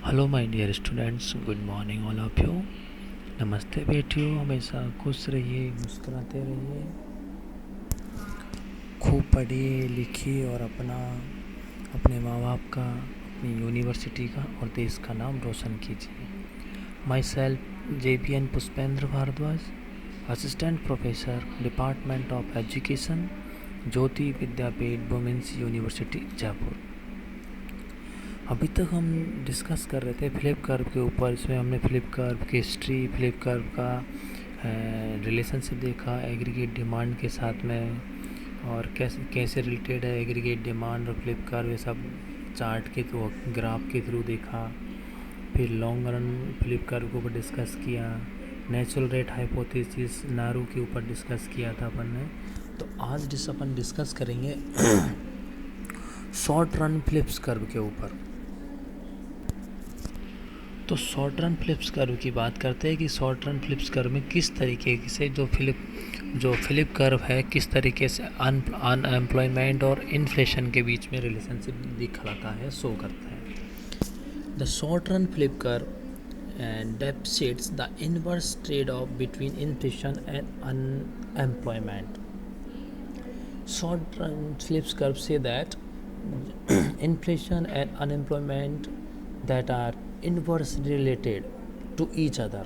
Hello my dear students, good morning all of you. नमस्ते बेटियों, हमेशा खुश रहिए, मुस्कुराते रहिए, खूब पढ़िए लिखिए और अपने माँ बाप का, अपनी यूनिवर्सिटी का और देश का नाम रोशन कीजिए। My self JPN Pushpendra Bhardwaj, assistant professor, department of education, Jyoti Vidyapeeth women's university Jaipur. अभी तक हम डिस्कस कर रहे थे फ्लिप कर्व के ऊपर। इसमें हमने फ्लिप कर्व की हिस्ट्री, फ्लिप कर्व का रिलेशनशिप देखा एग्रीगेट डिमांड के साथ में, और कैसे कैसे रिलेटेड है एग्रीगेट डिमांड और फ्लिप कर्व, ये सब चार्ट के थ्रू, ग्राफ के थ्रू देखा। फिर लॉन्ग रन फ्लिप कर्व के ऊपर डिस्कस किया, नेचुरल रेट हाइपोथेसिस नारू के ऊपर डिस्कस किया था अपन ने। तो आज अपन डिस्कस करेंगे शॉर्ट रन फ्लिप्स कर्व के ऊपर। तो शॉर्ट रन फ्लिप्स कर्व की बात करते हैं कि शॉर्ट रन फ्लिप्स कर्व में किस तरीके से जो फ्लिप कर्व है किस तरीके से अनएम्प्लॉयमेंट और इन्फ्लेशन के बीच में रिलेशनशिप दिखलाता है, शो करता है। The short run Phillips curve depicts the inverse trade-off between inflation and unemployment. Short run flips curve say that inflation and unemployment that are inversely related to each other.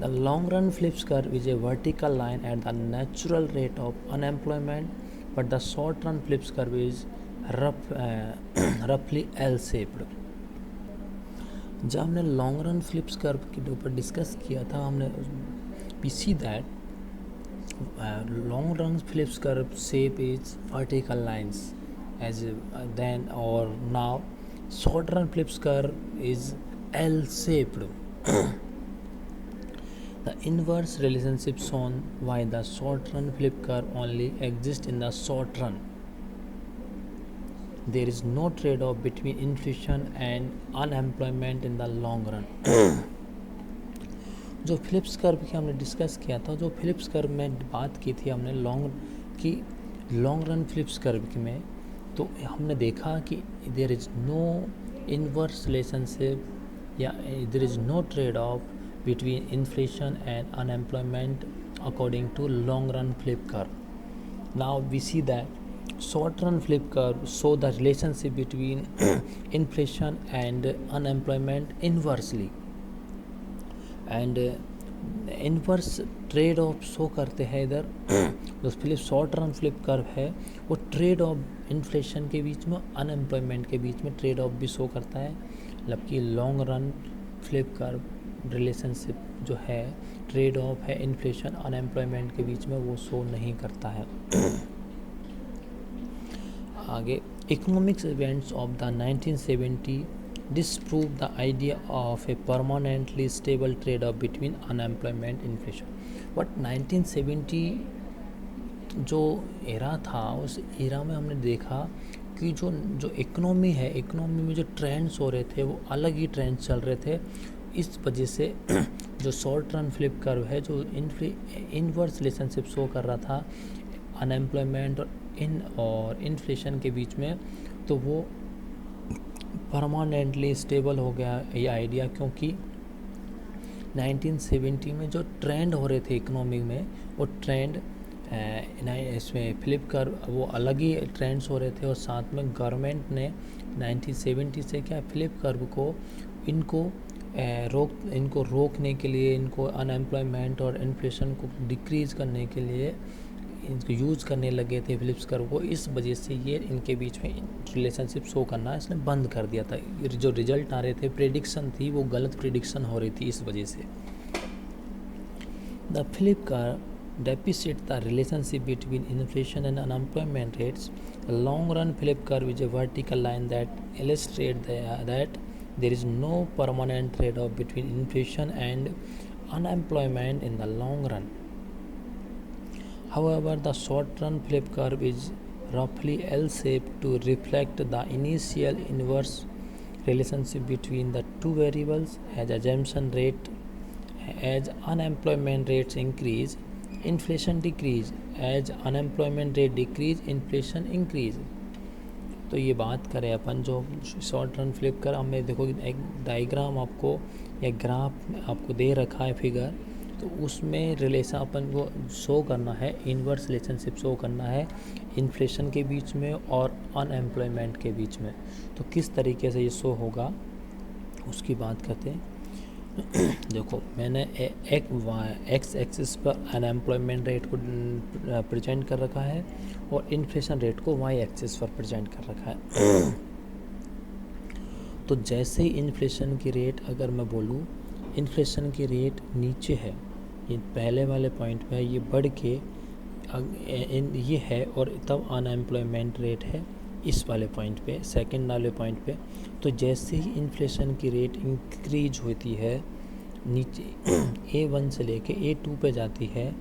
The long run flips curve is a vertical line at the natural rate of unemployment, but the short run flips curve is roughly L-shaped. जब हमने long run flips curve के ऊपर discuss किया था, हमने we see that long run flips curve shape is vertical lines as then or now. Short run flips curve is L-shaped. The inverse relationship shown why the short run flip curve only exists in the short run. There is no trade-off between inflation and unemployment in the long run. जो Phillips curve की हमने discuss किया था, जो Phillips curve में बात की थी हमने लॉन्ग रन फिलिप्स कर्व की में, तो हमने देखा कि there is no inverse relationship या there is no trade off between inflation and unemployment according to long run flip curve. Now we see that short run flip curve show the relationship between inflation and unemployment inversely, and inverse trade off show करते हैं इधर। जो short run Phillips curve है वो trade off inflation के बीच में, unemployment के बीच में ट्रेड ऑफ भी शो करता है, जबकि long run Phillips curve relationship जो है ट्रेड ऑफ है इन्फ्लेशन अनएम्प्लॉयमेंट के बीच में, वो शो नहीं करता है। आगे, economics events of the 1970 disprove the idea of a permanently stable trade-off between unemployment and inflation. But 1970 जो एरा था, उस एरा में हमने देखा कि जो इकोनॉमी है, इकोनॉमी में जो ट्रेंड्स हो रहे थे वो अलग ही ट्रेंड्स चल रहे थे। इस वजह से जो शॉर्ट रन फ्लिप कर्व है जो इनवर्स रिलेशनशिप शो कर रहा था अनएम्प्लॉयमेंट और इन्फ्लेशन के बीच में, तो वो परमानेंटली स्टेबल हो गया ये आइडिया, क्योंकि 1970 में जो ट्रेंड हो रहे थे इकोनॉमी में, वो ट्रेंड इसमें फ्लिप कर्व वो अलग ही ट्रेंड्स हो रहे थे। और साथ में गवर्नमेंट ने 1970 से क्या फ्लिप कर्व को इनको रोकने के लिए, इनको अनएम्प्लॉयमेंट और इन्फ्लेशन को डिक्रीज़ करने के लिए इनको यूज़ करने लगे थे फिलिप्स कर्व को। इस वजह से ये इनके बीच में रिलेशनशिप शो करना इसने बंद कर दिया था। जो रिजल्ट आ रहे थे, प्रेडिक्शन थी, वो गलत प्रेडिक्शन हो रही थी इस वजह से। The Phillips curve depicts the relationship between inflation and unemployment rates. The long run flip curve is a vertical line that illustrates that there is no permanent trade-off between inflation and unemployment in the long run. However, the short run flip curve is roughly L-shaped to reflect the initial inverse relationship between the two variables. As unemployment rates increase, inflation decrease. As unemployment rate decrease, inflation increase. तो ये बात करें अपन जो short run flip कर, हमें देखो एक diagram आपको या ग्राफ आपको दे रखा है फिगर, तो उसमें रिलेशन अपन को शो करना है, इन्वर्स रिलेशनशिप शो करना है इन्फ्लेशन के बीच में और अनएम्प्लॉयमेंट के बीच में। तो किस तरीके से ये शो होगा उसकी बात करते हैं। देखो मैंने एक्स एक्सिस पर अनएम्प्लॉयमेंट रेट को प्रेजेंट कर रखा है और इन्फ्लेशन रेट को वाई एक्सिस पर प्रेजेंट कर रखा है। तो जैसे ही इन्फ्लेशन की रेट, अगर मैं बोलूँ इन्फ्लेशन की रेट नीचे है, ये पहले वाले पॉइंट पे है, ये बढ़ के ये है, और तब अनएम्प्लॉयमेंट रेट है इस वाले पॉइंट पे, सेकंड वाले पॉइंट पे। तो जैसे ही इन्फ्लेशन की रेट इंक्रीज होती है नीचे A1 से लेके A2 पे जाती है,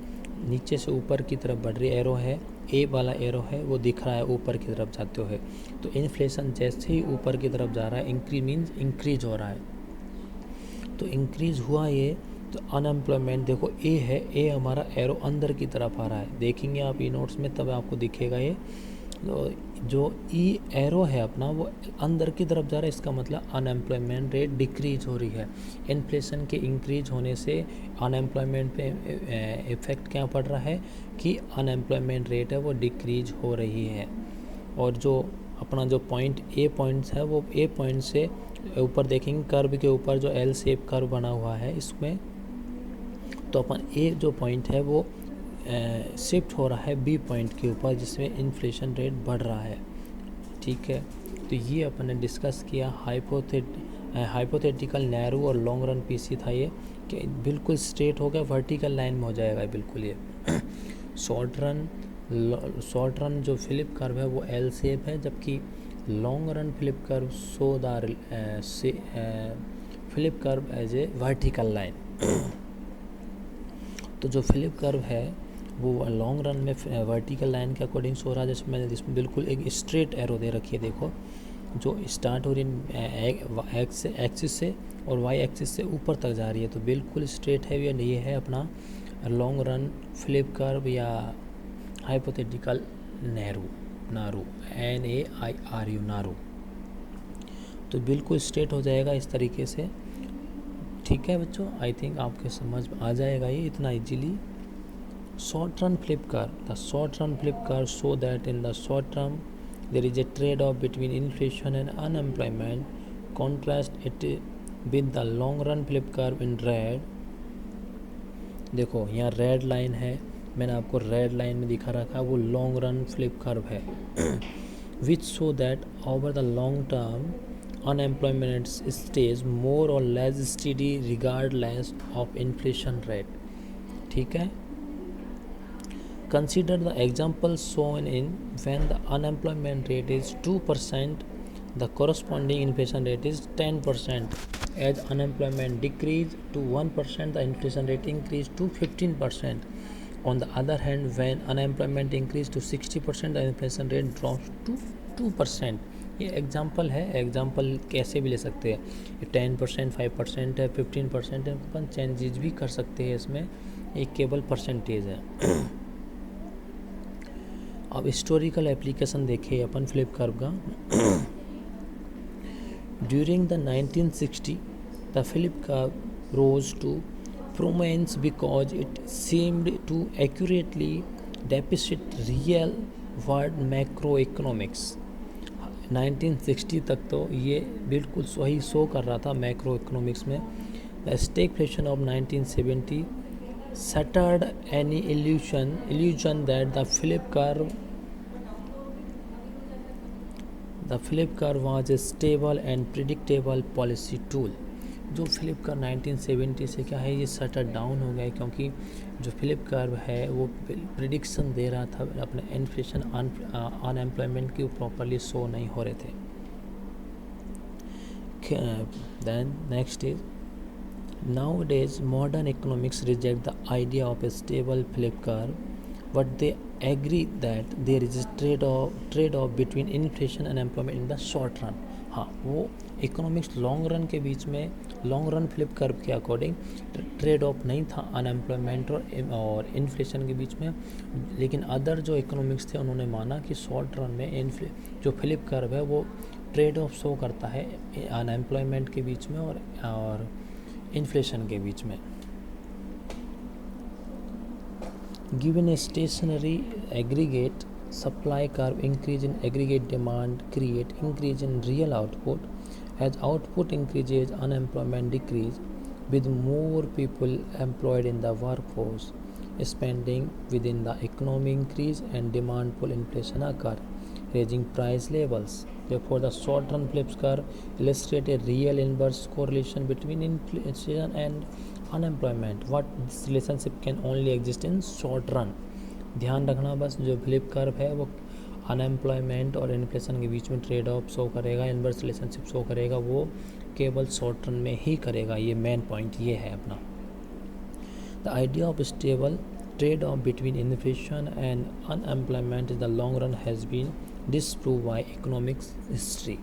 नीचे से ऊपर की तरफ बढ़ रही एरो है, ए वाला एरो है वो दिख रहा है ऊपर की तरफ जाते हुए। तो इन्फ्लेशन जैसे ही ऊपर की तरफ जा रहा है, इंक्रीज हो रहा है। तो इंक्रीज हुआ ये, तो अनएम्प्लॉयमेंट देखो ए है, ए हमारा एरो अंदर की तरफ आ रहा है, देखेंगे आप ई नोट्स में तब आपको दिखेगा ये। तो जो ई एरो है अपना वो अंदर की तरफ जा रहा है, इसका मतलब अनएम्प्लॉयमेंट रेट डिक्रीज हो रही है। इन्फ्लेशन के इंक्रीज होने से अनएम्प्लॉयमेंट पे इफ़ेक्ट क्या पड़ रहा है कि अनएम्प्लॉयमेंट रेट है वो डिक्रीज हो रही है। और जो अपना जो पॉइंट ए पॉइंट्स है वो ए पॉइंट से ऊपर देखेंगे, कर्व के ऊपर जो एल शेप कर्व बना हुआ है इसमें, तो अपन ए जो पॉइंट है वो शिफ्ट हो रहा है बी पॉइंट के ऊपर, जिसमें इन्फ्लेशन रेट बढ़ रहा है। ठीक है, तो ये अपन ने डिस्कस किया। हाइपोथेटिकल नैरो और लॉन्ग रन पीसी था ये, कि बिल्कुल स्ट्रेट हो गया, वर्टिकल लाइन में हो जाएगा बिल्कुल ये। शॉर्ट रन जो फ्लिप कर्व है वो एल शेप है, जबकि long run Phillips curve show the Phillips curve as a vertical line. तो जो फ्लिप कर्व है वो लॉन्ग रन में वर्टिकल लाइन के अकॉर्डिंग शो रहा है, जैसे मैंने इसमें बिल्कुल एक स्ट्रेट एरो दे रखी है, देखो जो स्टार्ट हो रही है एक्सिस से और वाई एक्सिस से ऊपर तक जा रही है, तो बिल्कुल स्ट्रेट है। ये है अपना लॉन्ग रन फ्लिप कर्व या हाइपोथेटिकल नारू NAIRU नारू। तो बिल्कुल स्ट्रेट हो जाएगा इस तरीके से। ठीक है बच्चों, आई थिंक आपके समझ आ जाएगा ये इतना easily. Short run Phillips curve, the short run Phillips curve show that in the short term there is a trade-off between inflation and unemployment. Contrast it with the long run flip curve in red. देखो यहाँ red line है, मैंने आपको red line में दिखा रखा है, वो लॉन्ग रन फ्लिप कर्व है। which show that over the long term unemployment stays more or less steady regardless of inflation rate. ठीक है, consider the example shown in when the unemployment rate is 2%, the corresponding inflation rate is 10%. As unemployment decrease to 1%, the inflation rate increase to 15%. On the other hand, when unemployment increase to 60%, the inflation rate drops to 2%. ये example है, example कैसे भी ले सकते हैं, 10%, 5% है, 15% है, अपन changes भी कर सकते हैं इसमें, एक केवल परसेंटेज है। अब हिस्टोरिकल एप्लीकेशन देखे अपन फ्लिप कर्व का। During the 1960 the Phillips curve rose to prominence because it seemed to accurately depict real world macroeconomics. 1960 तक तो ये बिल्कुल सही शो कर रहा था मैक्रो इकोनॉमिक्स में। The stagflation of 1970 shattered any illusion that the flip curve was a stable and predictable policy tool. जो फ्लिप कर्व 1970 से क्या है, ये शटर डाउन हो गया, क्योंकि जो फ्लिप कर्व है वो प्रिडिक्शन दे रहा था अपने इन्फ्लेशन अनएम्प्लॉयमेंट की प्रॉपरली शो नहीं हो रहे थे। Then next is nowadays modern economics reject the idea of a stable flip curve, but they agree that there is a trade-off between inflation and employment in the short run. हाँ, वो economics long run के बीच में, long run Phillips curve के according trade off नहीं था unemployment और inflation के बीच में, लेकिन अदर जो इकोनॉमिक्स थे उन्होंने माना कि शॉर्ट रन में जो फ्लिप कर्व है वो ट्रेड ऑफ शो करता है अनएम्प्लॉयमेंट के बीच में और इन्फ्लेशन के बीच में। Given a stationary aggregate supply curve, increase in aggregate demand create increase in real output. As output increases, unemployment decrease. With more people employed in the workforce, spending within the economy increase and demand pull inflation occur, raising price levels. Therefore, the short-run flips curve illustrate a real inverse correlation between inflation and unemployment, what this relationship can only exist in short run. ध्यान रखना बस, जो Phillips curve है वो unemployment और inflation के बीच में trade off show करेगा, इन्वर्स रिलेशनशिप शो करेगा, वो केवल शॉर्ट रन में ही करेगा। ये मेन पॉइंट ये है अपना। The idea of stable trade off between inflation and unemployment in the long run has been disprove by economics history.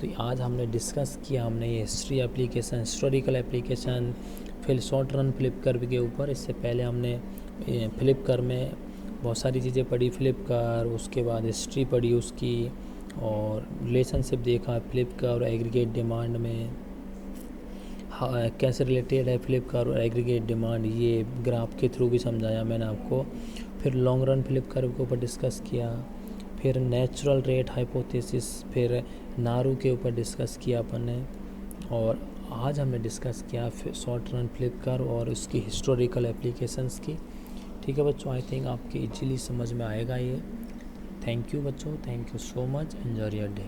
तो आज हमने डिस्कस किया, हमने ये हिस्ट्री एप्लीकेशन, हिस्टोरिकल एप्लीकेशन, फिर शॉर्ट रन फ्लिप कर्व के ऊपर। इससे पहले हमने फ्लिप कर्व में बहुत सारी चीज़ें पढ़ी, फ्लिप कर्व, उसके बाद हिस्ट्री पढ़ी उसकी, और रिलेशनशिप देखा फ्लिप कर्व और एग्रीगेट डिमांड में, कैसे रिलेटेड है फ्लिप कर्व और एग्रीगेट डिमांड, ये ग्राफ के थ्रू भी समझाया मैंने आपको। फिर लॉन्ग रन फ्लिप कर्व के ऊपर डिस्कस किया, फिर नेचुरल रेट हाइपोथेसिस, फिर नारू के ऊपर डिस्कस किया अपन ने, और आज हमने डिस्कस किया शॉर्ट रन फ्लिप कर्व और उसकी हिस्टोरिकल एप्लीकेशंस की। ठीक है बच्चों, आई थिंक आपके इजीली समझ में आएगा ये। थैंक यू बच्चों, thank you so much, enjoy your day.